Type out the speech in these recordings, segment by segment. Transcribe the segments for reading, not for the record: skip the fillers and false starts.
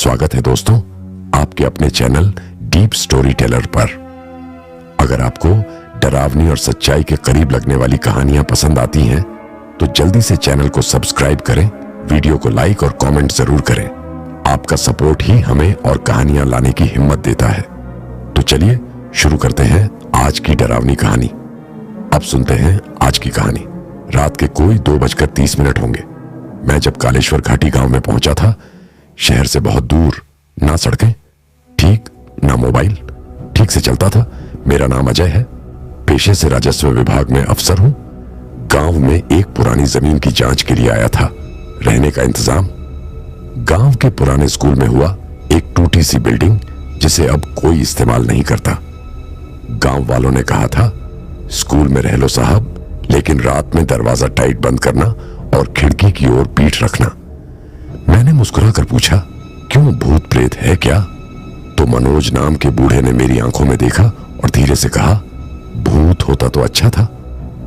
स्वागत है दोस्तों आपके अपने चैनल डीप स्टोरी टेलर पर। अगर आपको डरावनी और सच्चाई के करीब लगने वाली कहानियां पसंद आती हैं तो जल्दी से चैनल को सब्सक्राइब करें, वीडियो को लाइक और कमेंट जरूर करें। आपका सपोर्ट ही हमें और कहानियां लाने की हिम्मत देता है। तो चलिए शुरू करते हैं आज की डरावनी कहानी। अब सुनते हैं आज की कहानी। रात के कोई 2:30 होंगे। मैं जब कालेश्वर घाटी गांव में पहुंचा था, शहर से बहुत दूर, ना सड़कें ठीक, ना मोबाइल ठीक से चलता था। मेरा नाम अजय है, पेशे से राजस्व विभाग में अफसर हूं। गांव में एक पुरानी जमीन की जांच के लिए आया था। रहने का इंतजाम गांव के पुराने स्कूल में हुआ। एक टूटी सी बिल्डिंग जिसे अब कोई इस्तेमाल नहीं करता। गांव वालों ने कहा था, स्कूल में रह लो साहब, लेकिन रात में दरवाजा टाइट बंद करना और खिड़की की ओर पीठ रखना। मैंने मुस्कुराकर पूछा, क्यों भूत प्रेत है क्या? तो मनोज नाम के बूढ़े ने मेरी आंखों में देखा और धीरे से कहा, भूत होता तो अच्छा था,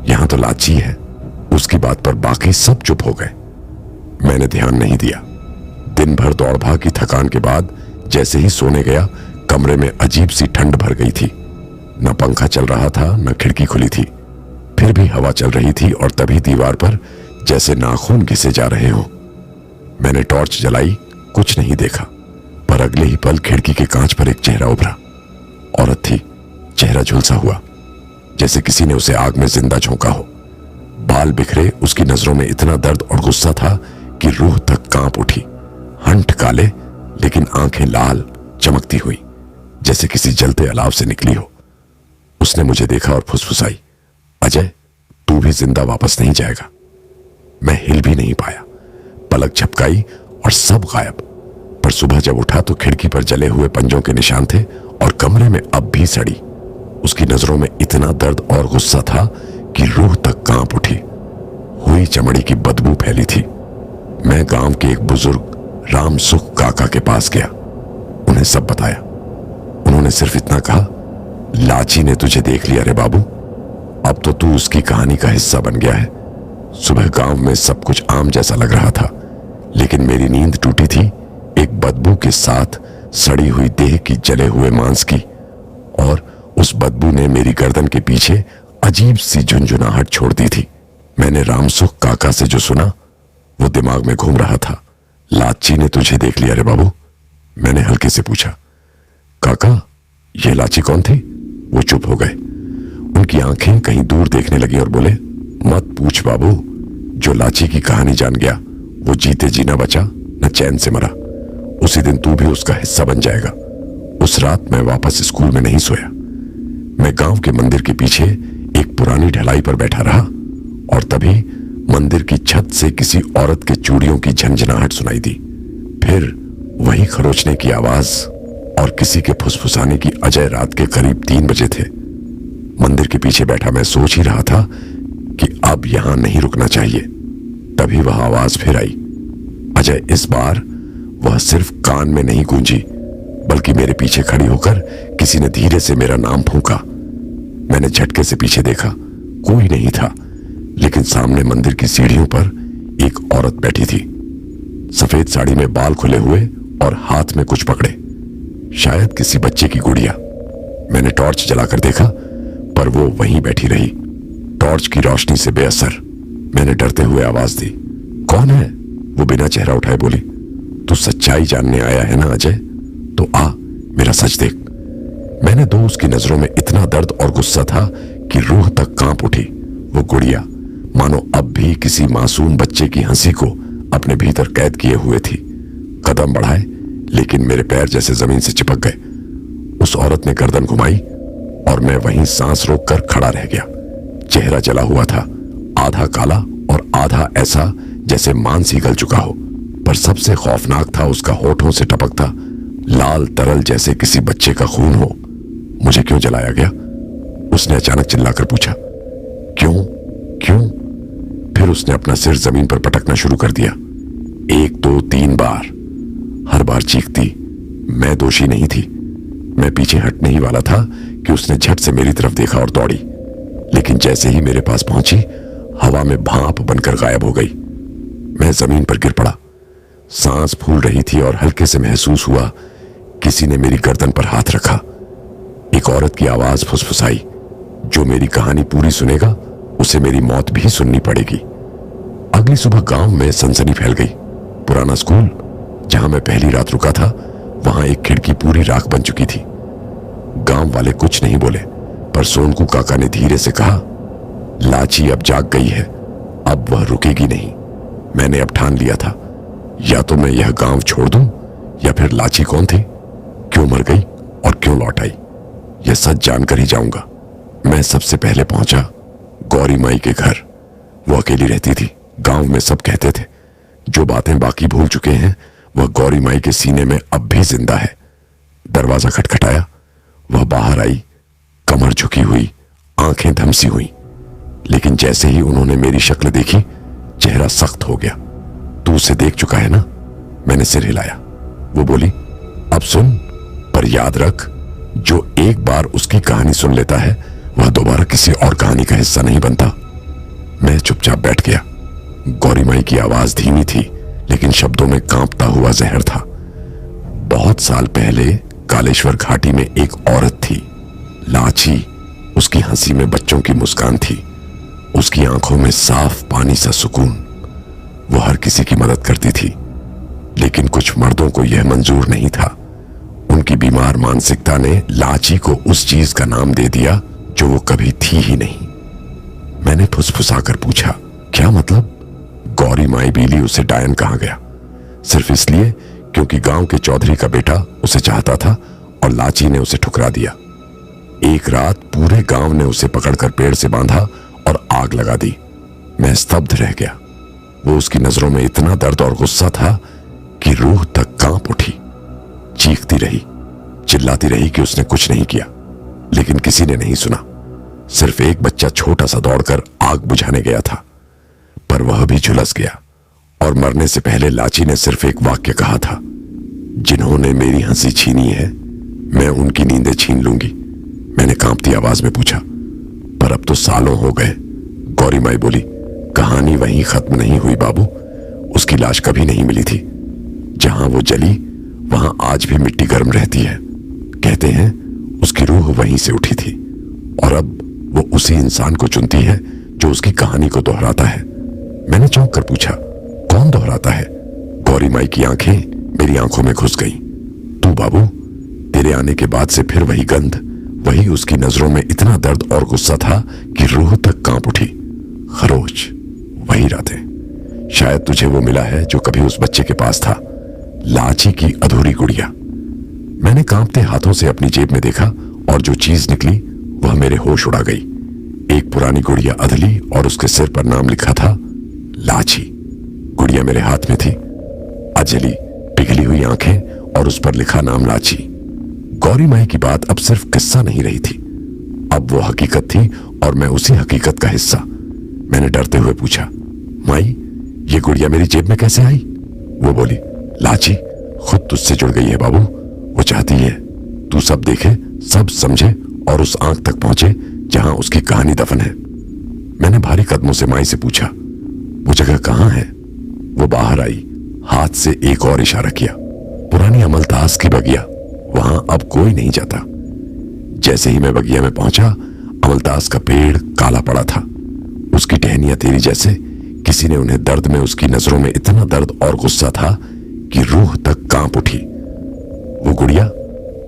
यहां तो लाची है। उसकी बात पर बाकी सब चुप हो गए। मैंने ध्यान नहीं दिया। दिन भर दौड़ भाग की थकान के बाद जैसे ही सोने गया, कमरे में अजीब सी ठंड भर गई थी। न पंखा चल रहा था, न खिड़की खुली थी, फिर भी हवा चल रही थी और तभी दीवार पर जैसे नाखून घिसे जा रहे हो। मैंने टॉर्च जलाई, कुछ नहीं देखा, पर अगले ही पल खिड़की के कांच पर एक चेहरा उभरा। औरत थी, चेहरा झुलसा हुआ, जैसे किसी ने उसे आग में जिंदा झोंका हो। बाल बिखरे, उसकी नजरों में इतना दर्द और गुस्सा था कि रूह तक कांप उठी। हंठ काले, लेकिन आंखें लाल चमकती हुई, जैसे किसी जलते अलाव से निकली हो। उसने मुझे देखा और फुसफुसाई, अजय, तू भी जिंदा वापस नहीं जाएगा। मैं हिल भी नहीं पाया। पलक झपकाई और सब गायब। पर सुबह जब उठा तो खिड़की पर जले हुए पंजों के निशान थे और कमरे में अब भी सड़ी। उसकी नजरों में इतना दर्द और गुस्सा था कि रूह तक कांप उठी। हुई चमड़ी की बदबू फैली थी। मैं गांव के एक बुजुर्ग राम सुख काका के पास गया, उन्हें सब बताया। उन्होंने सिर्फ इतना कहा, लाची ने तुझे देख लिया रे बाबू, अब तो तू उसकी कहानी का हिस्सा बन गया है। सुबह गांव में सब कुछ आम जैसा लग रहा था, लेकिन मेरी नींद टूटी थी एक बदबू के साथ, सड़ी हुई देह की, जले हुए मांस की। और उस बदबू ने मेरी गर्दन के पीछे अजीब सी झुंझुनाहट छोड़ दी थी। मैंने रामसुख काका से जो सुना वो दिमाग में घूम रहा था। लाची ने तुझे देख लिया रे बाबू, मैंने हल्के से पूछा। काका, ये लाची कौन थी? वो चुप हो गए। उनकी आंखें कहीं दूर देखने लगी और बोले, मत पूछ बाबू, जो लाची की कहानी जान गया वो जीते जी न बचा, न चैन से मरा। उसी दिन तू भी उसका हिस्सा बन जाएगा। उस रात मैं वापस स्कूल में नहीं सोया। मैं गांव के मंदिर के पीछे एक पुरानी ढलाई पर बैठा रहा और तभी मंदिर की छत से किसी औरत के चूड़ियों की झंझनाहट सुनाई दी। फिर वही खरोचने की आवाज और किसी के फुसफुसाने की। अजय, रात के करीब 3 बजे थे। मंदिर के पीछे बैठा मैं सोच ही रहा था कि अब यहां नहीं रुकना चाहिए। तभी वह आवाज फिर आई। अजय, इस बार वह सिर्फ कान में नहीं गूंजी, बल्कि मेरे पीछे खड़ी होकर किसी ने धीरे से मेरा नाम फूंका। मैंने झटके से पीछे देखा, कोई नहीं था, लेकिन सामने मंदिर की सीढ़ियों पर एक औरत बैठी थी, सफेद साड़ी में, बाल खुले हुए और हाथ में कुछ पकड़े, शायद किसी बच्चे की गुड़िया। मैंने टॉर्च जलाकर देखा, पर वो वहीं बैठी रही, टॉर्च की रोशनी से बेअसर। मैंने डरते हुए आवाज दी, कौन है? वो बिना चेहरा उठाए बोली, तू सच्चाई जानने आया है ना अजय? तो आ, मेरा सच देख। मैंने दो, उसकी नजरों में इतना दर्द और गुस्सा था कि रूह तक कांप उठी। वो गुड़िया मानो अब भी किसी मासूम बच्चे की हंसी को अपने भीतर कैद किए हुए थी। कदम बढ़ाए, लेकिन मेरे पैर जैसे जमीन से चिपक गए। उस औरत ने गर्दन घुमाई और मैं वहीं सांस रोककर खड़ा रह गया। चेहरा जला हुआ था, आधा काला और आधा ऐसा जैसे मांस ही गल चुका हो। पर सबसे खौफनाक था उसका होठों से टपकता लाल तरल, जैसे किसी बच्चे का खून हो। मुझे क्यों जलाया गया? उसने अचानक चिल्लाकर पूछा। क्यों क्यों? फिर उसने अपना सिर जमीन पर पटकना शुरू कर दिया, 1 2 3 बार। हर बार चीखती। मैं दोषी नहीं थी। मैं पीछे हटने ही वाला था कि उसने झट से मेरी तरफ देखा और दौड़ी, लेकिन जैसे ही मेरे पास पहुंची, हवा में भाप बनकर गायब हो गई। मैं जमीन पर गिर पड़ा। सांस फूल रही थी और हल्के से महसूस हुआ किसी ने मेरी गर्दन पर हाथ रखा। एक औरत की आवाज फुसफुसाई, जो मेरी कहानी पूरी सुनेगा उसे मेरी मौत भी सुननी पड़ेगी। अगली सुबह गांव में सनसनी फैल गई। पुराना स्कूल जहां मैं पहली रात रुका था, वहां एक खिड़की पूरी राख बन चुकी थी। गांव वाले कुछ नहीं बोले, पर सोनकू काका ने धीरे से कहा, लाची अब जाग गई है, अब वह रुकेगी नहीं। मैंने अब ठान लिया था, या तो मैं यह गांव छोड़ दूं या फिर लाची कौन थी, क्यों मर गई और क्यों लौट आई, यह सच जानकर ही जाऊंगा। मैं सबसे पहले पहुंचा गौरी माई के घर। वो अकेली रहती थी। गांव में सब कहते थे जो बातें बाकी भूल चुके हैं वह गौरी माई के सीने में अब भी जिंदा है। दरवाजा खटखटाया, वह बाहर आई, कमर झुकी हुई, आंखें धमसी हुई। लेकिन जैसे ही उन्होंने मेरी शक्ल देखी, चेहरा सख्त हो गया। तू उसे देख चुका है ना? मैंने सिर हिलाया। वो बोली, अब सुन, पर याद रख, जो एक बार उसकी कहानी सुन लेता है वह दोबारा किसी और कहानी का हिस्सा नहीं बनता। मैं चुपचाप बैठ गया। गौरी माई की आवाज धीमी थी, लेकिन शब्दों में कांपता हुआ जहर था। बहुत साल पहले कालेश्वर घाटी में एक औरत थी, लाची। उसकी हंसी में बच्चों की मुस्कान थी, उसकी आंखों में साफ पानी सा सुकून। वो हर किसी की मदद करती थी, लेकिन कुछ मर्दों को यह मंजूर नहीं था। उनकी बीमार मानसिकता ने लाची को उस चीज का नाम दे दिया जो वो कभी थी ही नहीं। मैंने फुसफुसाकर पूछा, क्या मतलब? गौरी माई बीली उसे डायन कहा गया, सिर्फ इसलिए क्योंकि गांव के चौधरी का बेटा उसे चाहता था और लाची ने उसे ठुकरा दिया। एक रात पूरे गांव ने उसे पकड़कर पेड़ से बांधा और आग लगा दी। मैं स्तब्ध रह गया। वो उसकी नजरों में इतना दर्द और गुस्सा था कि रूह तक कांप उठी। चीखती रही, चिल्लाती रही कि उसने कुछ नहीं किया, लेकिन किसी ने नहीं सुना। सिर्फ एक बच्चा छोटा सा दौड़कर आग बुझाने गया था, पर वह भी झुलस गया। और मरने से पहले लाची ने सिर्फ एक वाक्य कहा था, जिन्होंने मेरी हंसी छीनी है मैं उनकी नींदें छीन लूंगी। मैंने कांपती आवाज में पूछा, पर अब तो सालों हो गए। गौरी माई बोली, कहानी वहीं खत्म नहीं हुई बाबू। उसकी लाश कभी नहीं मिली थी। जहां वो जली वहां आज भी मिट्टी गर्म रहती है। कहते हैं उसकी रूह वहीं से उठी थी, और अब वो उसी इंसान को चुनती है जो उसकी कहानी को दोहराता है। मैंने चौंक कर पूछा, कौन दोहराता है? गौरी माई की आंखें मेरी आंखों में घुस गईं। तू बाबू, तेरे आने के बाद से फिर वही गंध, वही उसकी नजरों में इतना दर्द और गुस्सा था कि रूह तक कांप उठी। खरोच, वही रातें। शायद तुझे वो मिला है जो कभी उस बच्चे के पास था, लाची की अधूरी गुड़िया। मैंने कांपते हाथों से अपनी जेब में देखा और जो चीज निकली वह मेरे होश उड़ा गई। एक पुरानी गुड़िया अधली और उसके सिर पर नाम लिखा था लाची। गुड़िया मेरे हाथ में थी, अजली पिघली हुई आंखें और उस पर लिखा नाम लाची। गौरी माई की बात अब सिर्फ किस्सा नहीं रही थी, अब वो हकीकत थी और मैं उसी हकीकत का हिस्सा। मैंने डरते हुए पूछा, माई ये गुड़िया मेरी जेब में कैसे आई? वो बोली, लाची खुद तुझसे जुड़ गई है बाबू। वो चाहती है तू सब देखे, सब समझे और उस आंख तक पहुंचे जहां उसकी कहानी दफन है। मैंने भारी कदमों से माई से पूछा, वो जगह कहां है? वो बाहर आई, हाथ से एक और इशारा किया, पुरानी अमलतास की बगिया, वहां अब कोई नहीं जाता। जैसे ही मैं बगिया में पहुंचा, अमलतास का पेड़ काला पड़ा था। उसकी टहनियां तेरी जैसे, किसी ने उन्हें दर्द में, उसकी नजरों में इतना दर्द और गुस्सा था कि रूह तक कांप उठी। वो गुड़िया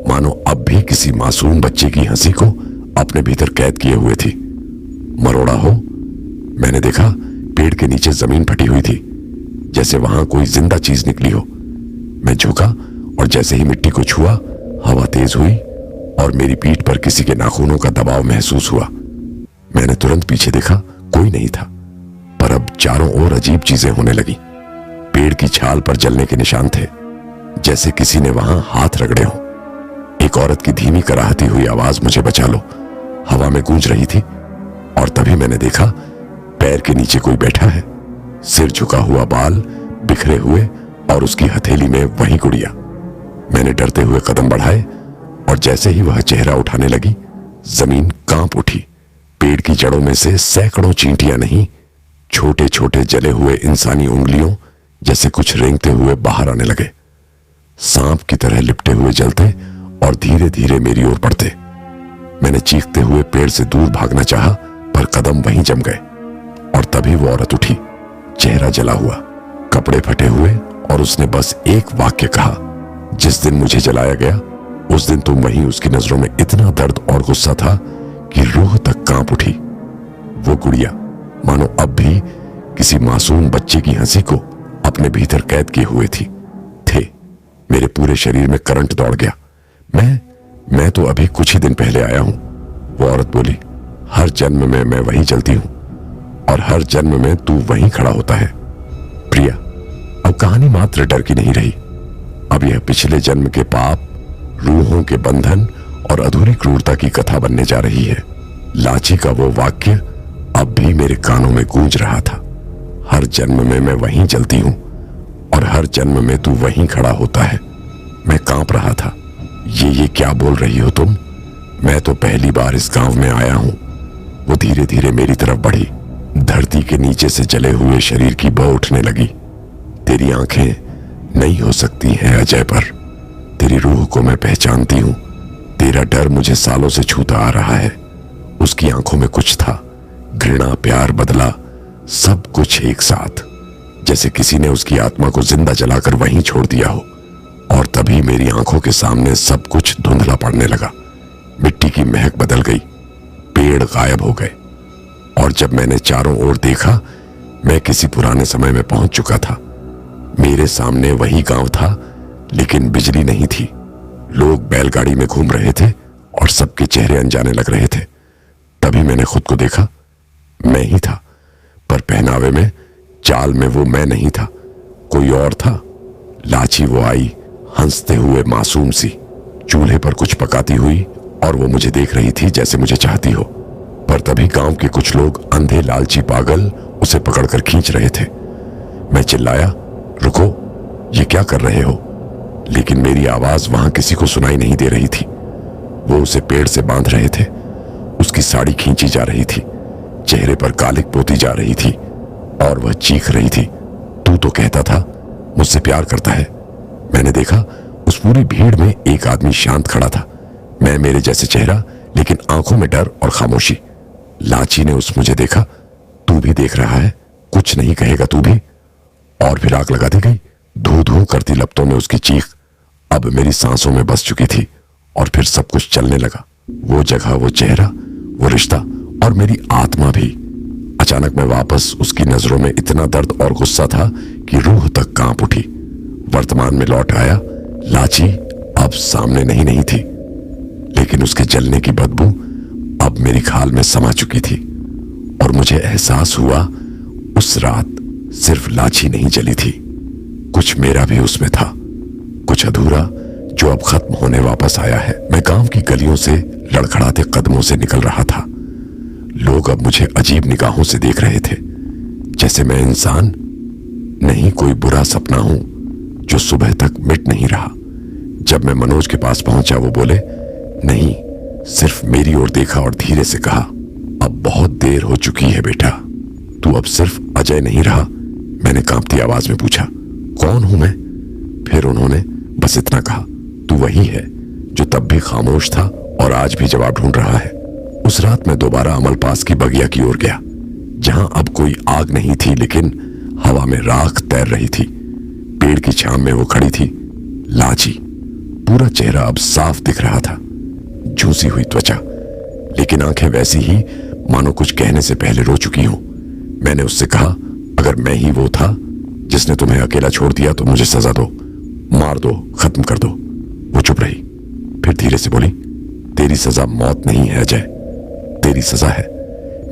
मानो अब भी किसी मासूम बच्चे की हंसी को अपने भीतर कैद किए हुए थी। मरोड़ा हो। मैंने देखा पेड़ के नीचे जमीन फटी हुई थी, जैसे वहां कोई जिंदा चीज निकली हो। मैं झुका और जैसे ही मिट्टी को छुआ, हवा तेज हुई और मेरी पीठ पर किसी के नाखूनों का दबाव महसूस हुआ। मैंने तुरंत पीछे देखा, कोई नहीं था, पर अब चारों ओर अजीब चीजें होने लगी। पेड़ की छाल पर जलने के निशान थे, जैसे किसी ने वहां हाथ रगड़े हों। एक औरत की धीमी कराहती हुई आवाज, मुझे बचा लो, हवा में गूंज रही थी। और तभी मैंने देखा पैर के नीचे कोई बैठा है, सिर झुका हुआ, बाल बिखरे हुए और उसकी हथेली में वही गुड़िया। मैंने डरते हुए कदम बढ़ाए और जैसे ही वह चेहरा उठाने लगी, जमीन कांप उठी। पेड़ की जड़ों में से सैकड़ों चींटियां नहीं, छोटे छोटे जले हुए इंसानी उंगलियों जैसे कुछ रेंगते हुए बाहर आने लगे, सांप की तरह लिपटे हुए जलते और धीरे धीरे मेरी ओर बढ़ते। मैंने चीखते हुए पेड़ से दूर भागना चाहा, पर कदम वहीं जम गए। और तभी वो औरत उठी, चेहरा जला हुआ, कपड़े फटे हुए, और उसने बस एक वाक्य कहा, जिस दिन मुझे जलाया गया उस दिन तुम वहीं। उसकी नजरों में इतना दर्द और गुस्सा था कि रूह तक कांप उठी। वो गुड़िया मानो अब भी किसी मासूम बच्चे की हंसी को अपने भीतर कैद किए हुए थे। मेरे पूरे शरीर में करंट दौड़ गया। मैं तो अभी कुछ ही दिन पहले आया हूं। वो औरत बोली, हर जन्म में मैं वहीं जलती हूं और हर जन्म में तू वहीं खड़ा होता है। प्रिया, अब कहानी मात्र डर की नहीं रही। अब यह पिछले जन्म के पाप, रूहों के बंधन और अधूरी क्रूरता की कथा बनने जा रही है। लाची का वो वाक्य अब भी मेरे कानों में गूंज रहा था। हर जन्म में मैं वहीं जलती हूं और हर जन्म में तू वहीं खड़ा होता है। मैं कांप रहा था। ये क्या बोल रही हो तुम? मैं तो पहली बार इस गांव में आया हूं। वो धीरे धीरे मेरी तरफ बढ़ी। धरती के नीचे से जले हुए शरीर की बह उठने लगी। तेरी आंखें नहीं हो सकती हैं अजय, पर तेरी रूह को मैं पहचानती हूं। तेरा डर मुझे सालों से छूता आ रहा है। उसकी आंखों में कुछ था, घृणा, प्यार, बदला, सब कुछ एक साथ, जैसे किसी ने उसकी आत्मा को जिंदा जलाकर वहीं छोड़ दिया हो। और तभी मेरी आंखों के सामने सब कुछ धुंधला पड़ने लगा। मिट्टी की महक बदल गई, पेड़ गायब हो गए, और जब मैंने चारों ओर देखा, मैं किसी पुराने समय में पहुंच चुका था। मेरे सामने वही गांव था, लेकिन बिजली नहीं थी। लोग बैलगाड़ी में घूम रहे थे और सबके चेहरे अनजाने लग रहे थे। तभी मैंने खुद को देखा। मैं ही था, पर पहनावे में, चाल में वो मैं नहीं था, कोई और था। लाची वो आई, हंसते हुए, मासूम सी, चूल्हे पर कुछ पकाती हुई, और वो मुझे देख रही थी जैसे मुझे चाहती हो। पर तभी गांव के कुछ लोग, अंधे लालची पागल, उसे पकड़कर खींच रहे थे। मैं चिल्लाया, रुको, ये क्या कर रहे हो? लेकिन मेरी आवाज वहां किसी को सुनाई नहीं दे रही थी। वो उसे पेड़ से बांध रहे थे, उसकी साड़ी खींची जा रही थी, चेहरे पर कालिक पोती जा रही थी, और वह चीख रही थी, तू तो कहता था मुझसे प्यार करता है। मैंने देखा, उस पूरी भीड़ में एक आदमी शांत खड़ा था। मैं, मेरे जैसे चेहरा, लेकिन आंखों में डर और खामोशी। लाची ने उस मुझे देखा, तू भी देख रहा है, कुछ नहीं कहेगा तू भी? और फिर आग लगा दी गई। धू धू करती लपटों में उसकी चीख अब मेरी सांसों में बस चुकी थी, और फिर सब कुछ चलने लगा। वो जगह, वो चेहरा, वो रिश्ता, और मेरी आत्मा भी। अचानक मैं वापस उसकी नजरों में इतना दर्द और गुस्सा था कि रूह तक कांप उठी। वर्तमान में लौट आया। लाची अब सामने नहीं थी, लेकिन उसके जलने की बदबू अब मेरी खाल में समा चुकी थी। और मुझे एहसास हुआ, उस रात सिर्फ लाची नहीं जली थी, कुछ मेरा भी उसमें था, कुछ अधूरा, जो अब खत्म होने वापस आया है। मैं गांव की गलियों से लड़खड़ाते कदमों से निकल रहा था। लोग अब मुझे अजीब निगाहों से देख रहे थे, जैसे मैं इंसान नहीं, कोई बुरा सपना हूं जो सुबह तक मिट नहीं रहा। जब मैं मनोज के पास पहुंचा, वो बोले, नहीं, सिर्फ मेरी ओर देखा और धीरे से कहा, अब बहुत देर हो चुकी है बेटा, तू अब सिर्फ अजय नहीं रहा। मैंने कांपती आवाज में पूछा, कौन हूं मैं? फिर उन्होंने बस इतना कहा, तू वही है जो तब भी खामोश था और आज भी जवाब ढूंढ रहा है। उस रात मैं दोबारा अमल पास की बगिया की ओर गया, जहां अब कोई आग नहीं थी, लेकिन हवा में राख तैर रही थी। पेड़ की छांव में वो खड़ी थी, लाची। पूरा चेहरा अब साफ दिख रहा था, झूसी हुई त्वचा, लेकिन आंखें वैसी ही मानो कुछ कहने से पहले रो चुकी हूं। मैंने उससे कहा, अगर मैं ही वो था जिसने तुम्हें अकेला छोड़ दिया तो मुझे सजा दो, मार दो, खत्म कर दो। वो चुप रही, फिर धीरे से बोली, तेरी सजा मौत नहीं है अजय, तेरी सजा है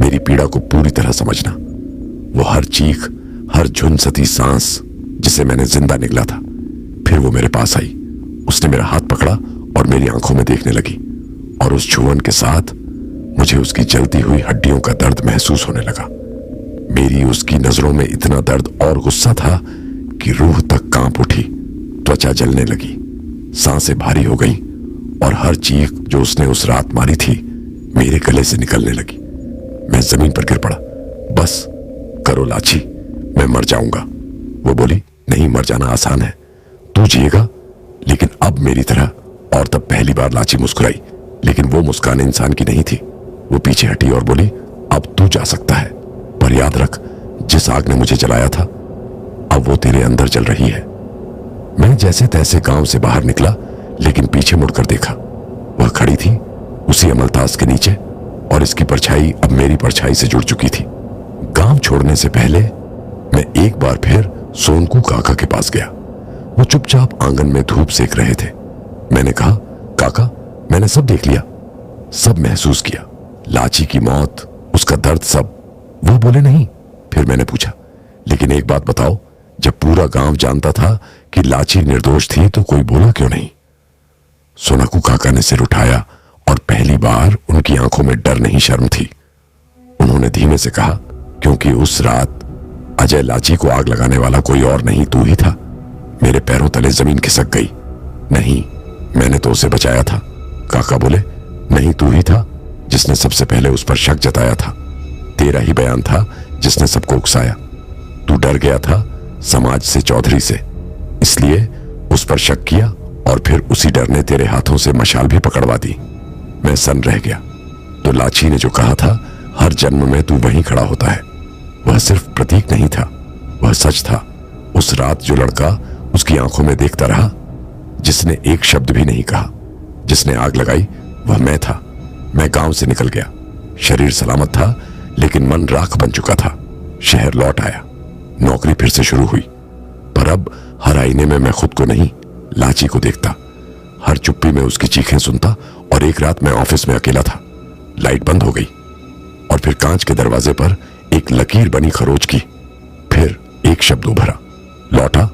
मेरी पीड़ा को पूरी तरह समझना। वो हर चीख, हर झुनसती सांस जिसे मैंने जिंदा निगला था। फिर वो मेरे पास आई, उसने मेरा हाथ पकड़ा और मेरी आंखों में देखने लगी, और उस छुअन के साथ मुझे उसकी जलती हुई हड्डियों का दर्द महसूस होने लगा। मेरी उसकी नजरों में इतना दर्द और गुस्सा था कि रूह तक कांप उठी, त्वचा जलने लगी, सांसें भारी हो गईं, और हर चीख जो उसने उस रात मारी थी मेरे गले से निकलने लगी। मैं जमीन पर गिर पड़ा। बस करो लाची, मैं मर जाऊंगा। वो बोली, नहीं, मर जाना आसान है, तू जिएगा। लेकिन अब मेरी तरह। और तब पहली बार लाची मुस्कुराई, लेकिन वो मुस्कान इंसान की नहीं थी। वो पीछे हटी और बोली, अब तू जा सकता है, पर याद रख, जिस आग ने मुझे जलाया था अब वो तेरे अंदर जल रही है। मैं जैसे तैसे गांव से बाहर निकला, लेकिन पीछे मुड़कर देखा, वह खड़ी थी उसी अमलतास के नीचे, और इसकी परछाई अब मेरी परछाई से जुड़ चुकी थी। गांव छोड़ने से पहले मैं एक बार फिर सोनकू काका के पास गया। वो चुपचाप आंगन में धूप सेक रहे थे। मैंने कहा, काका, मैंने सब देख लिया, सब महसूस किया, लाची की मौत, उसका दर्द, सब। वो बोले, नहीं। फिर मैंने पूछा, लेकिन एक बात बताओ, जब पूरा गांव जानता था कि लाची निर्दोष थी तो कोई बोला क्यों नहीं? सोनाकू काका ने सिर उठाया और पहली बार उनकी आंखों में डर नहीं शर्म थी। उन्होंने धीमे से कहा, क्योंकि उस रात अजय लाची को आग लगाने वाला कोई और नहीं, तू ही था। मेरे पैरों तले जमीन खिसक गई। नहीं, मैंने तो उसे बचाया था। काका बोले, नहीं, तू ही था जिसने सबसे पहले उस पर शक जताया था। तेरा ही बयान था जिसने सबको उकसाया। तू डर गया था समाज से, चौधरी से, इसलिए उस पर शक किया, और फिर उसी डर ने तेरे हाथों से मशाल भी पकड़वा दी। मैं सन रह गया। तो लाची ने जो कहा था, हर जन्म में तू वहीं खड़ा होता है, वह सिर्फ प्रतीक नहीं था, वह सच था। उस रात जो लड़का उसकी आंखों में देखता रहा, जिसने एक शब्द भी नहीं कहा, जिसने आग लगाई, वह मैं था। मैं गांव से निकल गया। शरीर सलामत था, लेकिन मन राख बन चुका था। शहर लौट आया, नौकरी फिर से शुरू हुई, पर अब हर आईने में मैं खुद को नहीं, लाची को देखता। हर चुप्पी में उसकी चीखें सुनता। और एक रात मैं ऑफिस में अकेला था, लाइट बंद हो गई, और फिर कांच के दरवाजे पर एक लकीर बनी खरोच की। फिर एक शब्द उभरा, लौटा।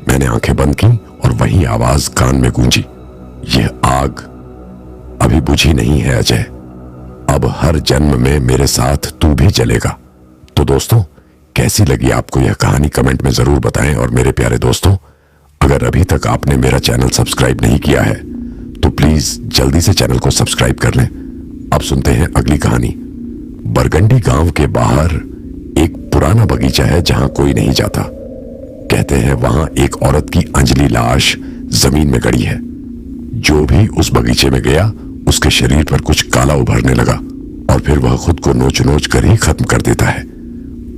मैंने आंखें बंद की और वही आवाज कान में गूंजी, यह आग अभी बुझी नहीं है अजय, अब हर जन्म में मेरे साथ तू भी जलेगा। तो दोस्तों, कैसी लगी आपको यह कहानी, कमेंट में जरूर बताएं। और मेरे प्यारे दोस्तों, अगर अभी तक आपने मेरा चैनल सब्सक्राइब नहीं किया है तो प्लीज जल्दी से चैनल को सब्सक्राइब कर लें। अब सुनते हैं अगली कहानी। बरगंडी गांव के बाहर एक पुराना बगीचा है जहां कोई नहीं जाता। कहते हैं वहां एक औरत की अंजलि लाश जमीन में गड़ी है। जो भी उस बगीचे में गया, उसके शरीर पर कुछ काला उभरने लगा, और फिर वह खुद को नोच नोच कर ही खत्म कर देता है।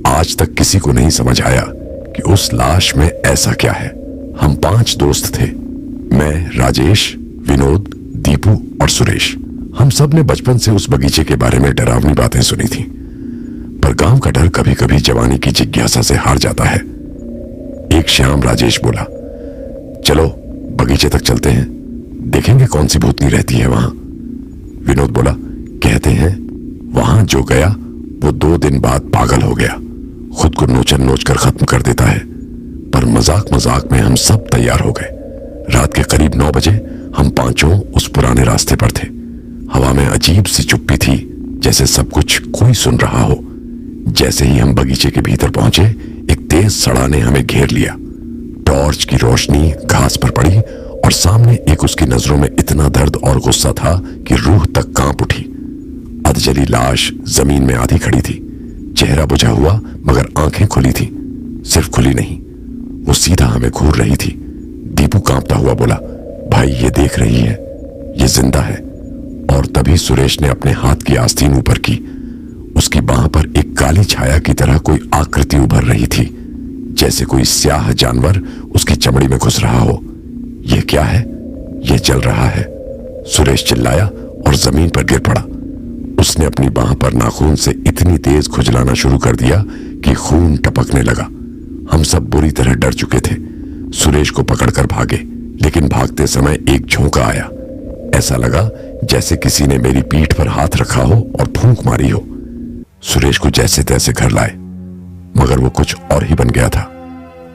आज तक किसी को नहीं समझ आया कि उस लाश में ऐसा क्या है। हम 5 दोस्त थे, मैं, राजेश, विनोद, दीपू और सुरेश। हम सब ने बचपन से उस बगीचे के बारे में डरावनी बातें सुनी थी, पर गांव का डर कभी कभी जवानी की जिज्ञासा से हार जाता है। एक शाम राजेश बोला, चलो बगीचे तक चलते हैं, देखेंगे कौन सी भूतनी रहती है वहां। विनोद बोला, कहते हैं वहां जो गया वो 2 दिन बाद पागल हो गया, खुद को नोचन नोच कर खत्म कर देता है। पर मजाक मजाक में हम सब तैयार हो गए। रात के करीब 9 बजे हम 5 उस पुराने रास्ते पर थे। हवा में अजीब सी चुप्पी थी, जैसे सब कुछ कोई सुन रहा हो। जैसे ही हम बगीचे के भीतर पहुंचे, एक तेज सड़ा ने हमें घेर लिया। टॉर्च की रोशनी घास पर पड़ी और सामने एक उसकी नजरों में इतना दर्द और गुस्सा था कि रूह तक कांप उठी। अधजली लाश जमीन में आधी खड़ी थी, चेहरा बुझा हुआ मगर आंखें खुली थी। सिर्फ खुली नहीं, वो सीधा हमें घूर रही थी। दीपू कांपता हुआ बोला, भाई ये देख रही है, ये जिंदा है। और तभी सुरेश ने अपने हाथ की आस्तीन ऊपर की। उसकी बांह पर एक काली छाया की तरह कोई आकृति उभर रही थी, जैसे कोई स्याह जानवर उसकी चमड़ी में घुस रहा हो। यह क्या है? यह जल रहा है। सुरेश चिल्लाया और जमीन पर गिर पड़ा। उसने अपनी बांह पर नाखून से इतनी तेज खुजलाना शुरू कर दिया कि खून टपकने लगा। हम सब बुरी तरह डर चुके थे। सुरेश को पकड़कर भागे, लेकिन भागते समय एक झोंका आया। ऐसा लगा जैसे किसी ने मेरी पीठ पर हाथ रखा हो और फूंक मारी हो। सुरेश को जैसे तैसे घर लाए, मगर वो कुछ और ही बन गया था।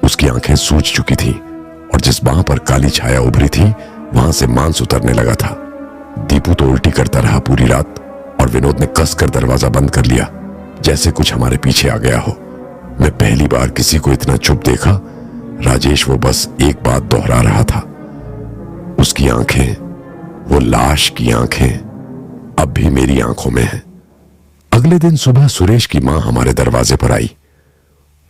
उसकी आंखें सूज चुकी थीं और जिस बांह पर काली छाया उभरी थी वहां से मांस उतरने लगा था। दीपू तो उल्टी करता रहा पूरी रात और विनोद ने कसकर दरवाजा बंद कर लिया, जैसे कुछ हमारे पीछे आ गया हो। मैं पहली बार किसी को इतना चुप देखा। राजेश वो बस एक बात दोहरा रहा था। उसकी आंखें, वो लाश की आंखें अब भी मेरी आंखों में हैं। अगले दिन सुबह सुरेश की मां हमारे दरवाजे पर आई।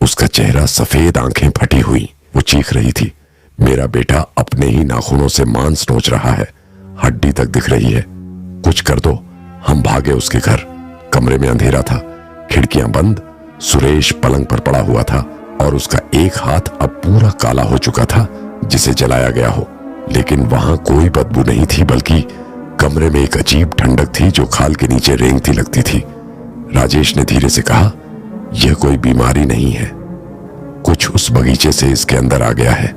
उसका चेहरा सफेद, आंखें फटी हुई, वो चीख रही थी, मेरा बेटा अपने ही नाखूनों से मांस नोच रहा है, हड्डी तक दिख रही है, कुछ कर दो। हम भागे उसके घर। कमरे में अंधेरा था, खिड़कियां बंद। सुरेश पलंग पर पड़ा हुआ था और उसका एक हाथ अब पूरा काला हो चुका था, जिसे जलाया गया हो। लेकिन वहां कोई बदबू नहीं थी, बल्कि कमरे में एक अजीब ठंडक थी जो खाल के नीचे रेंगती लगती थी। राजेश ने धीरे से कहा, यह कोई बीमारी नहीं है, कुछ उस बगीचे से इसके अंदर आ गया है।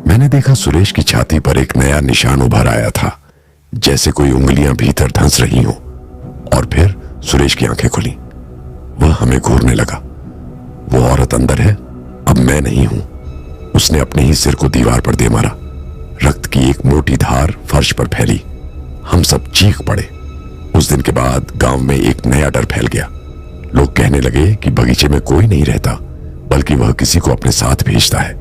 मैंने देखा सुरेश की छाती पर एक नया निशान उभर आया था, जैसे कोई उंगलियां भीतर धंस रही हों। और फिर सुरेश की आंखें खुली। वह हमें घूरने लगा। वो औरत अंदर है, अब मैं नहीं हूं। उसने अपने ही सिर को दीवार पर दे मारा। रक्त की एक मोटी धार फर्श पर फैली। हम सब चीख पड़े। उस दिन के बाद गांव में एक नया डर फैल गया। लोग कहने लगे कि बगीचे में कोई नहीं रहता, बल्कि वह किसी को अपने साथ भेजता है,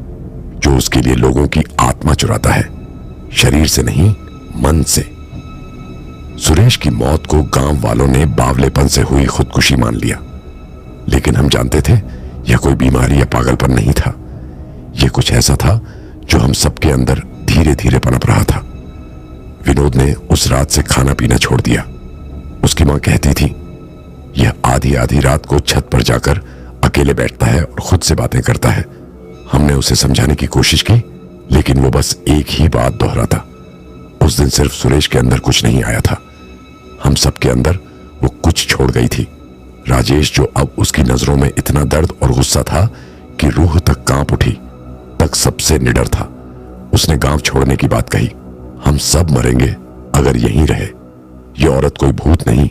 जो उसके लिए लोगों की आत्मा चुराता है, शरीर से नहीं, मन से। सुरेश की मौत को गांव वालों ने बावलेपन से हुई खुदकुशी मान लिया, लेकिन हम जानते थे यह कोई बीमारी या पागलपन नहीं था। यह कुछ ऐसा था जो हम सबके अंदर धीरे धीरे पनप रहा था। विनोद ने उस रात से खाना पीना छोड़ दिया। उसकी मां कहती थी, यह आधी आधी रात को छत पर जाकर अकेले बैठता है और खुद से बातें करता है। हमने उसे समझाने की कोशिश की, लेकिन वो बस एक ही बात दोहराता। उस दिन सिर्फ सुरेश के अंदर कुछ नहीं आया था, हम सबके अंदर वो कुछ छोड़ गई थी। राजेश, जो अब उसकी नजरों में इतना दर्द और गुस्सा था कि रूह तक कांप उठी, तक सबसे निडर था। उसने गांव छोड़ने की बात कही। हम सब मरेंगे अगर यहीं रहे। यह औरत कोई भूत नहीं,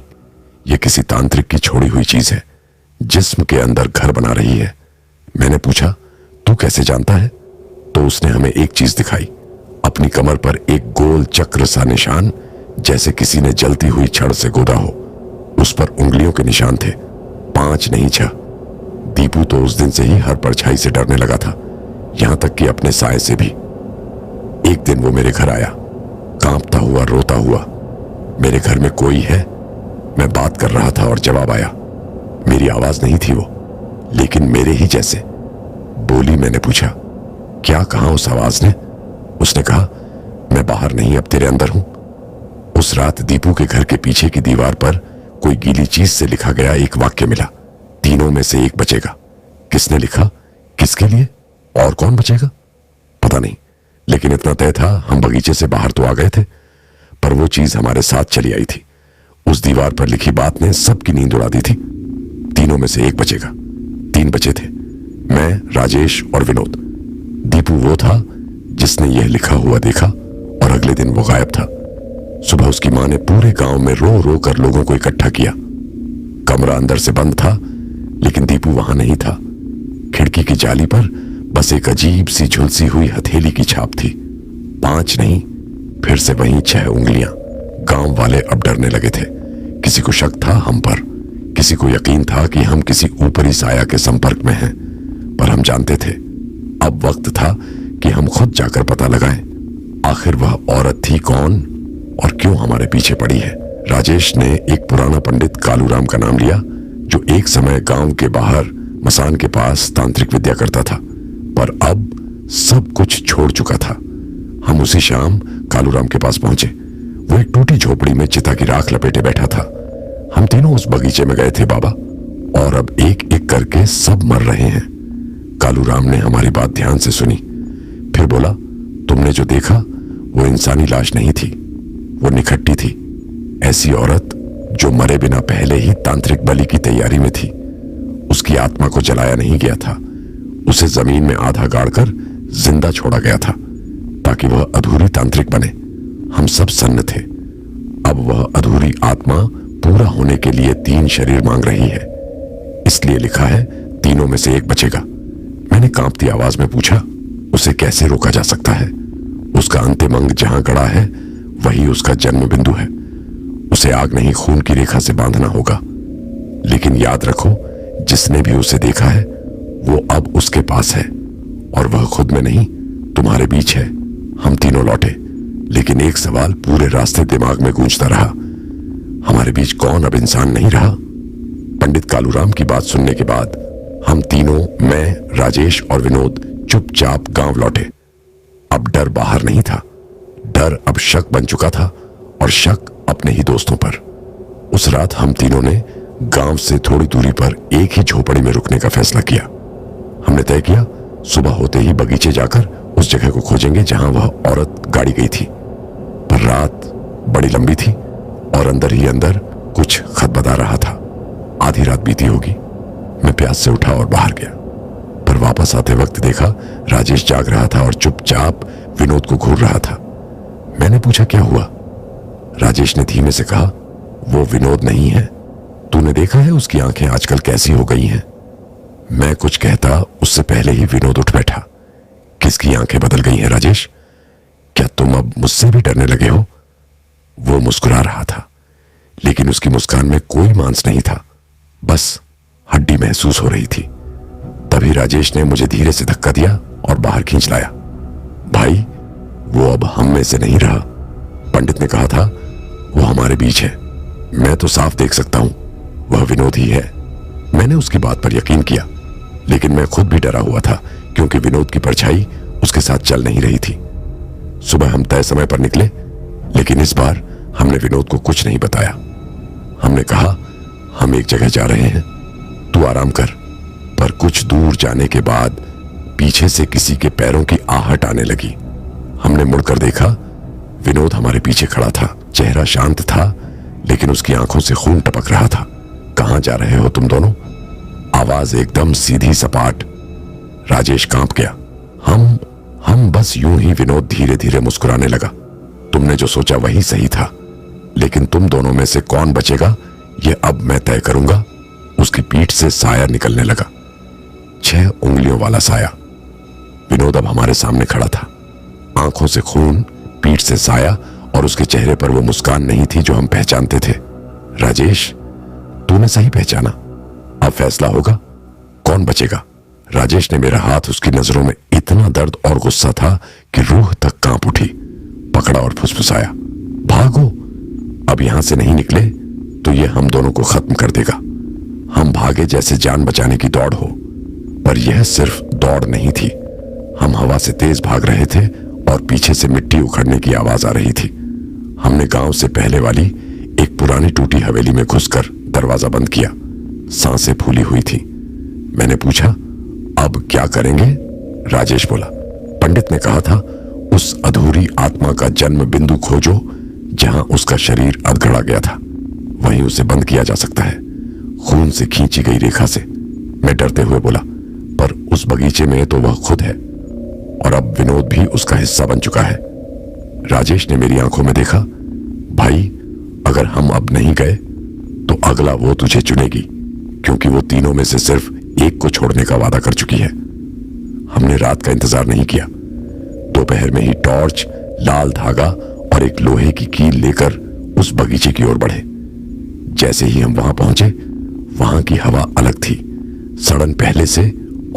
यह किसी तांत्रिक की छोड़ी हुई चीज है, जिस्म के अंदर घर बना रही है। मैंने पूछा, तू कैसे जानता है? तो उसने हमें एक चीज दिखाई, अपनी कमर पर एक गोल चक्र सा निशान, जैसे किसी ने जलती हुई छड़ से गोदा हो। उस पर उंगलियों के निशान थे, 5 नहीं 6। दीपू तो उस दिन से ही हर परछाई से डरने लगा था, यहां तक कि अपने साए से भी। एक दिन वो मेरे घर आया, कांपता हुआ, रोता हुआ। मेरे घर में कोई है? मैं बात कर रहा था और जवाब आया। मेरी आवाज नहीं थी वो, लेकिन मेरे ही जैसे बोली। मैंने पूछा, क्या कहा उस आवाज ने? उसने कहा, मैं बाहर नहीं, अब तेरे अंदर हूं। उस रात दीपू के घर के पीछे की दीवार पर कोई गीली चीज से लिखा गया एक वाक्य मिला, तीनों में से एक बचेगा। किसने लिखा, किसके लिए, और कौन बचेगा? पता नहीं, लेकिन इतना तय था, हम बगीचे से बाहर तो आ गए थे, पर वो चीज हमारे साथ चली आई थी। उस दीवार पर लिखी बात ने सबकी नींद उड़ा दी थी। तीनों में से एक बचेगा। 3 बचे थे, मैं, राजेश और विनोद। दीपू वो था जिसने यह लिखा हुआ देखा और अगले दिन वो गायब था। सुबह उसकी मां ने पूरे गांव में रो रो कर लोगों को इकट्ठा किया। कमरा अंदर से बंद था, लेकिन दीपू वहां नहीं था। खिड़की की जाली पर बस एक अजीब सी झुलसी हुई हथेली की छाप थी। 5 नहीं, फिर से वहीं 6 उंगलियां। गांव वाले अब डरने लगे थे। किसी को शक था हम पर, किसी को यकीन था कि हम किसी ऊपरी साया के संपर्क में हैं, पर हम जानते थे अब वक्त था कि हम खुद जाकर पता लगाएं, आखिर वह औरत थी कौन और क्यों हमारे पीछे पड़ी है। राजेश ने एक पुराना पंडित कालूराम का नाम लिया, जो एक समय गांव के बाहर मसान के पास तांत्रिक विद्या करता था, पर अब सब कुछ छोड़ चुका था। हम उसी शाम कालूराम के पास पहुंचे। वो एक टूटी झोपड़ी में चिता की राख लपेटे बैठा था। हम तीनों उस बगीचे में गए थे बाबा, और अब एक एक करके सब मर रहे हैं। कालूराम ने हमारी बात ध्यान से सुनी, फिर बोला, तुमने जो देखा वो इंसानी लाश नहीं थी, वो निखट्टी थी। ऐसी औरत जो मरे बिना पहले ही तांत्रिक बलि की तैयारी में थी। उसकी आत्मा को जलाया नहीं गया था, उसे जमीन में आधा गाड़कर जिंदा छोड़ा गया था, ताकि वह अधूरी तांत्रिक बने। हम सब सन्न थे। अब वह अधूरी आत्मा पूरा होने के लिए 3 शरीर मांग रही है, इसलिए लिखा है तीनों में से एक बचेगा। मैंने कांपती आवाज में पूछा, उसे कैसे रोका जा सकता है? उसका अंतिम अंग जहां गड़ा है वही उसका जन्म बिंदु है। उसे आग नहीं, खून की रेखा से बांधना होगा। लेकिन याद रखो, जिसने भी उसे देखा है वो अब उसके पास है, और वह खुद में नहीं, तुम्हारे बीच है। हम तीनों लौटे, लेकिन एक सवाल पूरे रास्ते दिमाग में गूंजता रहा, हमारे बीच कौन अब इंसान नहीं रहा? पंडित कालूराम की बात सुनने के बाद हम तीनों, मैं, राजेश और विनोद, चुपचाप गांव लौटे। अब डर बाहर नहीं था, डर अब शक बन चुका था, और शक अपने ही दोस्तों पर। उस रात हम तीनों ने गांव से थोड़ी दूरी पर एक ही झोपड़ी में रुकने का फैसला किया। हमने तय किया सुबह होते ही बगीचे जाकर उस जगह को खोजेंगे जहां वह औरत गाड़ी गई थी। पर रात बड़ी लंबी थी और अंदर ही अंदर कुछ खदबदा रहा था। आधी रात बीती होगी। मैं प्यास से उठा और बाहर गया, पर वापस आते वक्त देखा राजेश जाग रहा था और चुपचाप विनोद को घूर रहा था। मैंने पूछा क्या हुआ? राजेश ने धीमे से कहा, वो विनोद नहीं है। तूने देखा है उसकी आंखें आजकल कैसी हो गई हैं? मैं कुछ कहता उससे पहले ही विनोद उठ बैठा। किसकी आंखें बदल गई हैं राजेश? क्या तुम अब मुझसे भी डरने लगे हो? वो मुस्कुरा रहा था, लेकिन उसकी मुस्कान में कोई मांस नहीं था, बस हड्डी महसूस हो रही थी। तभी राजेश ने मुझे धीरे से धक्का दिया और बाहर खींच लाया। भाई, वो अब हम में से नहीं रहा। पंडित ने कहा था वो हमारे बीच है। मैं तो साफ देख सकता हूं वह विनोद ही है। मैंने उसकी बात पर यकीन किया, लेकिन मैं खुद भी डरा हुआ था क्योंकि विनोद की परछाई उसके साथ चल नहीं रही थी। सुबह हम तय समय पर निकले, लेकिन इस बार हमने विनोद को कुछ नहीं बताया। हमने कहा हम एक जगह जा रहे हैं, तू आराम कर। पर कुछ दूर जाने के बाद पीछे से किसी के पैरों की आहट आने लगी। हमने मुड़कर देखा, विनोद हमारे पीछे खड़ा था। चेहरा शांत था, लेकिन उसकी आंखों से खून टपक रहा था। कहां जा रहे हो तुम दोनों? आवाज एकदम सीधी सपाट। राजेश कांप गया। हम बस यूं ही। विनोद धीरे धीरे मुस्कुराने लगा। तुमने जो सोचा वही सही था, लेकिन तुम दोनों में से कौन बचेगा यह अब मैं तय करूंगा। उसकी पीठ से साया निकलने लगा, 6 उंगलियों वाला साया। विनोद अब हमारे सामने खड़ा था, आंखों से खून, पीठ से साया, और उसके चेहरे पर वो मुस्कान नहीं थी जो हम पहचानते थे। राजेश, तूने सही पहचाना। अब फैसला होगा, कौन बचेगा। राजेश ने मेरा हाथ, उसकी नजरों में इतना दर्द और गुस्सा था कि रूह तक कांप उठी, पकड़ा और फुसफुसाया, भागो। अब यहां से नहीं निकले तो ये हम दोनों को खत्म कर देगा। हम भागे जैसे जान बचाने की दौड़ हो, पर यह सिर्फ दौड़ नहीं थी। हम हवा से तेज भाग रहे थे और पीछे से मिट्टी उखड़ने की आवाज आ रही थी। हमने गांव से पहले वाली एक पुरानी टूटी हवेली में घुसकर दरवाजा बंद किया। सांसें फूली हुई थी। मैंने पूछा, अब क्या करेंगे? राजेश बोला, पंडित ने कहा था उस अधूरी आत्मा का जन्म बिंदु खोजो जहां उसका शरीर अधगड़ा गया था। वहीं उसे बंद किया जा सकता है, खून से खींची गई रेखा से। मैं डरते हुए बोला, पर उस बगीचे में तो वह खुद है, और अब विनोद भी उसका हिस्सा बन चुका है। राजेश ने मेरी आंखों में देखा, भाई, अगर हम अब नहीं गए तो अगला वो तुझे चुनेगी, क्योंकि वो तीनों में से सिर्फ एक को छोड़ने का वादा कर चुकी है। हमने रात का इंतजार नहीं किया। दोपहर में ही टॉर्च, लाल धागा और एक लोहे की कील लेकर उस बगीचे की ओर बढ़े। जैसे ही हम वहां पहुंचे, वहां की हवा अलग थी। सड़न पहले से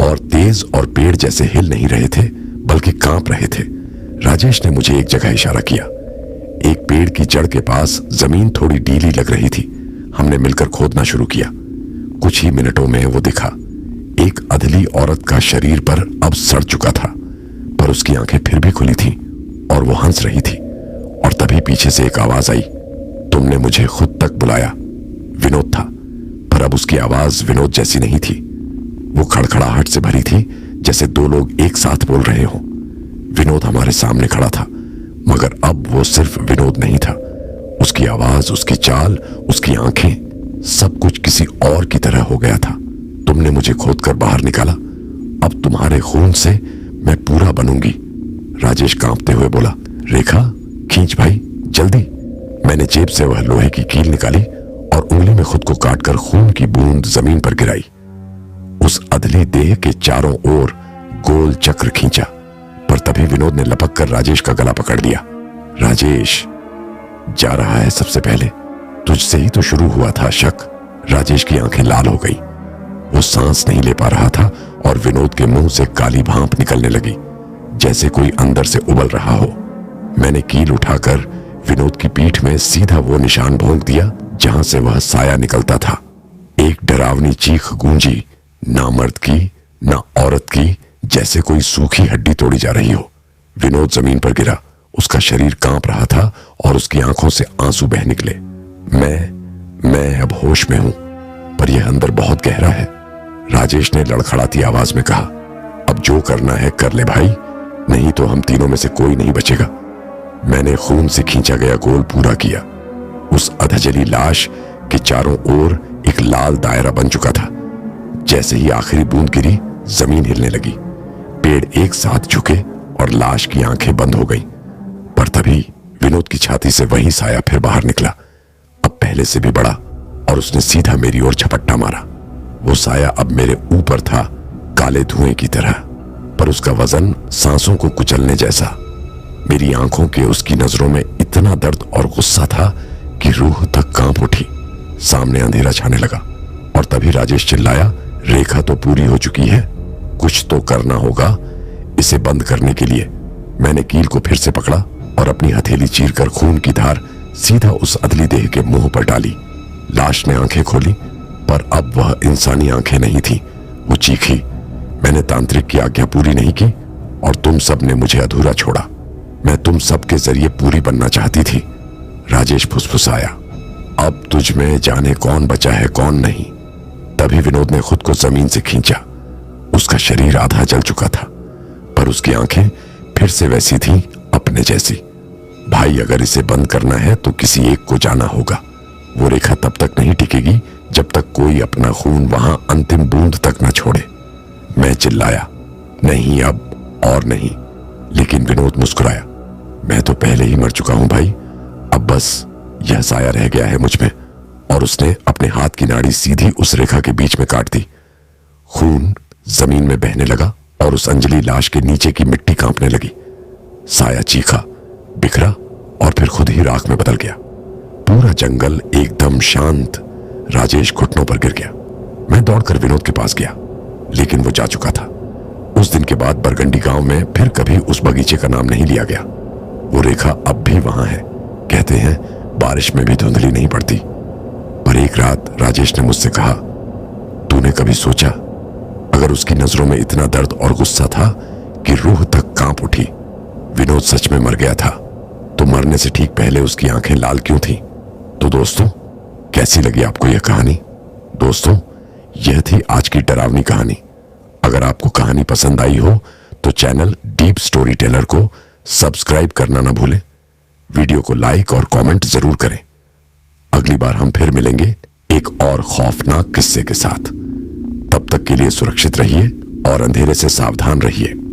और तेज, और पेड़ जैसे हिल नहीं रहे थे बल्कि कांप रहे थे। राजेश ने मुझे एक जगह इशारा किया। एक पेड़ की जड़ के पास जमीन थोड़ी ढीली लग रही थी। हमने मिलकर खोदना शुरू किया। कुछ ही मिनटों में वो दिखा। एक अधली औरत का शरीर पर अब सड़ चुका था, पर उसकी आंखें फिर भी खुली थीं और वो हंस रही थी। और तभी पीछे से एक आवाज आई, तुमने मुझे खुद तक बुलाया। विनोद था, पर अब उसकी आवाज विनोद जैसी नहीं थी। वो खड़खड़ाहट से भरी थी, जैसे दो लोग एक साथ बोल रहे हों। विनोद हमारे सामने खड़ा था, मगर अब वो सिर्फ विनोद नहीं था। उसकी आवाज, उसकी चाल, उसकी आंखें, सब कुछ किसी और की तरह हो गया था। तुमने मुझे खोदकर बाहर निकाला, अब तुम्हारे खून से मैं पूरा बनूंगी। राजेश कांपते हुए बोला, रेखा, खींच भाई, जल्दी। मैंने जेब से वह लोहे की कील निकाली और उंगली में खुद को काटकर खून की बूंद जमीन पर गिराई। उस अधली देह के चारों ओर गोल चक्र खींचा, पर तभी विनोद ने लपक कर राजेश का गला पकड़ लिया। राजेश, जा रहा है सबसे पहले, तुझसे ही तो शुरू हुआ था शक। राजेश की आंखें लाल हो गई। वो सांस नहीं ले पा रहा था और विनोद के मुंह से काली भांप निकलने लगी, जैसे कोई अंदर से उबल रहा हो। मैंने कील उठाकर विनोद की पीठ में सीधा वो निशान भोंक दिया जहां से वह साया निकलता था। एक डरावनी चीख गूंजी, ना मर्द की, ना औरत की, जैसे कोई सूखी हड्डी तोड़ी जा रही हो। विनोद जमीन पर गिरा, उसका शरीर कांप रहा था और उसकी आंखों से आंसू बह निकले। मैं अब होश में हूं, पर यह अंदर बहुत गहरा है। राजेश ने लड़खड़ाती आवाज में कहा, अब जो करना है कर ले भाई, नहीं तो हम तीनों में से कोई नहीं बचेगा। मैंने खून से खींचा गया गोल पूरा किया। उस अधजली लाश के चारों ओर एक लाल दायरा बन चुका था। जैसे ही आखिरी बूंद गिरी, जमीन हिलने लगी, पेड़ एक साथ झुके और लाश की आंखें बंद हो गईं। पर तभी विनोद की छाती से वही साया फिर बाहर निकला, अब पहले से भी बड़ा, और उसने सीधा मेरी ओर झपट्टा मारा। वो साया अब मेरे ऊपर था, काले धुएं की तरह, पर उसका वजन सांसों को कुचलने जैसा। मेरी आंखों के उसकी नजरों में इतना दर्द और गुस्सा था कि रूह तक कांप उठी। सामने अंधेरा छाने लगा और तभी राजेश चिल्लाया, रेखा तो पूरी हो चुकी है, कुछ तो करना होगा इसे बंद करने के लिए। मैंने कील को फिर से पकड़ा और अपनी हथेली चीरकर खून की धार सीधा उस अदली देह के मुंह पर डाली। लाश ने आंखें खोली, पर अब वह इंसानी आंखें नहीं थी। वो चीखी, मैंने तांत्रिक की आज्ञा पूरी नहीं की और तुम सब ने मुझे अधूरा छोड़ा। मैं तुम सब के जरिए पूरी बनना चाहती थी। राजेश फुसफुसाया, अब तुझ में जाने कौन बचा है कौन नहीं। तभी विनोद ने खुद को जमीन से खींचा। उसका शरीर आधा जल चुका था, पर उसकी आंखें फिर से वैसी थीं, अपने जैसी। भाई, अगर इसे बंद करना है तो किसी एक को जाना होगा। वो रेखा तब तक नहीं टिकेगी जब तक कोई अपना खून वहां अंतिम बूंद तक न छोड़े। मैं चिल्लाया, नहीं अब और नहीं। लेकिन विनोद मुस्कुराया, मैं तो पहले ही मर चुका हूं भाई, अब बस यह साया रह गया है मुझ में। और उसने अपने हाथ की नाड़ी सीधी उस रेखा के बीच में काट दी। खून जमीन में बहने लगा और उस अंजलि लाश के नीचे की मिट्टी कांपने लगी। साया चीखा, बिखरा और फिर खुद ही राख में बदल गया। पूरा जंगल एकदम शांत। राजेश घुटनों पर गिर गया। मैं दौड़कर विनोद के पास गया, लेकिन वो जा चुका था। उस दिन के बाद बरगंडी गांव में फिर कभी उस बगीचे का नाम नहीं लिया गया। वो रेखा अब भी वहां है। कहते हैं बारिश में भी धुंधली नहीं पड़ती। पर एक रात राजेश ने मुझसे कहा, तूने कभी सोचा, अगर उसकी नजरों में इतना दर्द और गुस्सा था कि रूह तक कांप उठी, विनोद सच में मर गया था, तो मरने से ठीक पहले उसकी आंखें लाल क्यों थीं? तो दोस्तों, कैसी लगी आपको यह कहानी? दोस्तों, यह थी आज की डरावनी कहानी। अगर आपको कहानी पसंद आई हो तो चैनल डीप स्टोरी टेलर को सब्सक्राइब करना ना भूलें। वीडियो को लाइक और कमेंट जरूर करें। अगली बार हम फिर मिलेंगे एक और खौफनाक किस्से के साथ। तब तक के लिए सुरक्षित रहिए और अंधेरे से सावधान रहिए।